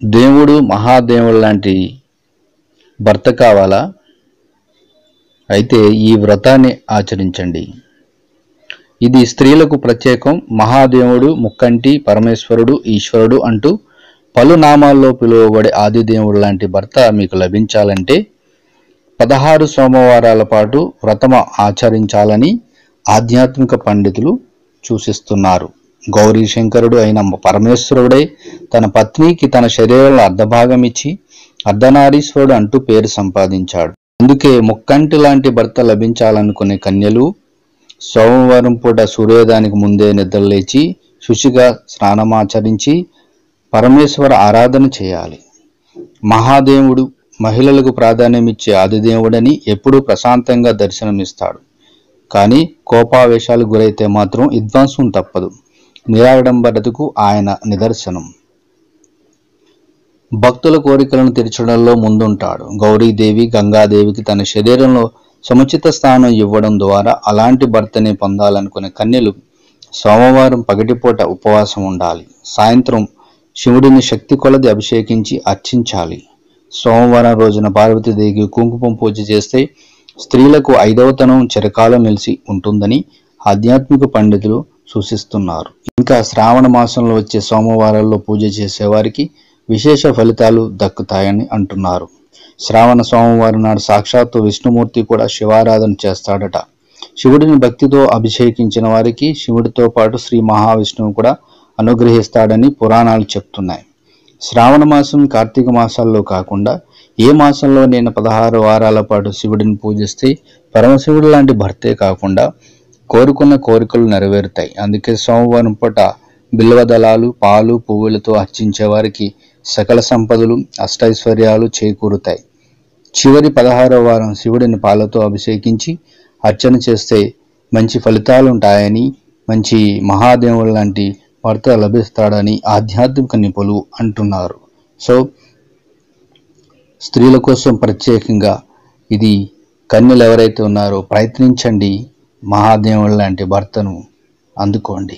దేవుడు మహాదేవుడు లాంటి భర్త కావాలా? అయితే ఈ వ్రతాన్ని ఆచరించండి. ఇది స్త్రీలకు ప్రత్యేకం. మహాదేవుడు, ముక్కంటి, పరమేశ్వరుడు, ఈశ్వరుడు అంటూ పలు నామాల్లో పిలువబడే ఆదిదేవుడు లాంటి భర్త మీకు లభించాలంటే 16 సోమవారాల పాటు వ్రతం ఆచరించాలని ఆధ్యాత్మిక పండితులు సూచిస్తున్నారు. గౌరీ శంకరుడు అయిన పరమేశ్వరుడే తన పత్నికి తన శరీరంలో అర్ధభాగం ఇచ్చి అర్ధనారీశ్వరుడు అంటూ పేరు సంపాదించాడు. అందుకే ముక్కంటి లాంటి భర్త లభించాలనుకునే కన్యలు సోమవారం పూట సూర్యోదయానికి ముందే నిద్రలేచి శుచిగా స్నానమాచరించి పరమేశ్వర ఆరాధన చేయాలి. మహాదేవుడు మహిళలకు ప్రాధాన్యమిచ్చే ఆదిదేవుడని ఎప్పుడూ ప్రశాంతంగా దర్శనమిస్తాడు. కానీ కోపావేశాలకు గురైతే మాత్రం విధ్వంసం తప్పదు. నిరాడంబరతకు ఆయన నిదర్శనం. భక్తుల కోరికలను తీర్చడంలో ముందుంటాడు. గౌరీదేవి గంగాదేవికి తన శరీరంలో సముచిత స్థానం ఇవ్వడం ద్వారా అలాంటి భర్తనే పొందాలనుకునే కన్యలు సోమవారం పగటిపూట ఉపవాసం ఉండాలి. సాయంత్రం శివుడిని శక్తి కొలది అభిషేకించి అర్చించాలి. సోమవారం రోజున పార్వతీదేవికి కుంకుమ పూజ చేస్తే స్త్రీలకు 5వ తనం చిరకాలం నిలిచి ఉంటుందని ఆధ్యాత్మిక పండితులు సూచిస్తున్నారు. ఇంకా శ్రావణ మాసంలో వచ్చే సోమవారాల్లో పూజ చేసేవారికి విశేష ఫలితాలు దక్కుతాయని అంటున్నారు. శ్రావణ సోమవారం నాడు సాక్షాత్తు విష్ణుమూర్తి కూడా శివారాధన చేస్తాడట. శివుడిని భక్తితో అభిషేకించిన వారికి శివుడితో పాటు శ్రీ మహావిష్ణువు కూడా అనుగ్రహిస్తాడని పురాణాలు చెప్తున్నాయి. శ్రావణ మాసం కార్తీక మాసాల్లో కాకుండా ఏ మాసంలో నేను 16 వారాల పాటు శివుడిని పూజిస్తే పరమశివుడు లాంటి భర్తే కాకుండా కోరుకున్న కోరికలు నెరవేరుతాయి. అందుకే సోమవారం పూట బిల్వదళాలు, పాలు, పువ్వులతో అర్చించే వారికి సకల సంపదలు, అష్టైశ్వర్యాలు చేకూరుతాయి. చివరి 16వ వారం శివుడిని పాలతో అభిషేకించి అర్చన చేస్తే మంచి ఫలితాలుంటాయని, మంచి మహాదేవుడు లాంటి భర్త లభిస్తాడని ఆధ్యాత్మిక నిపుణులు అంటున్నారు. సో స్త్రీల కోసం ప్రత్యేకంగా ఇది కన్యలు ఎవరైతే ఉన్నారో ప్రయత్నించండి, మహాదేవుడు లాంటి భర్తను అందుకోండి.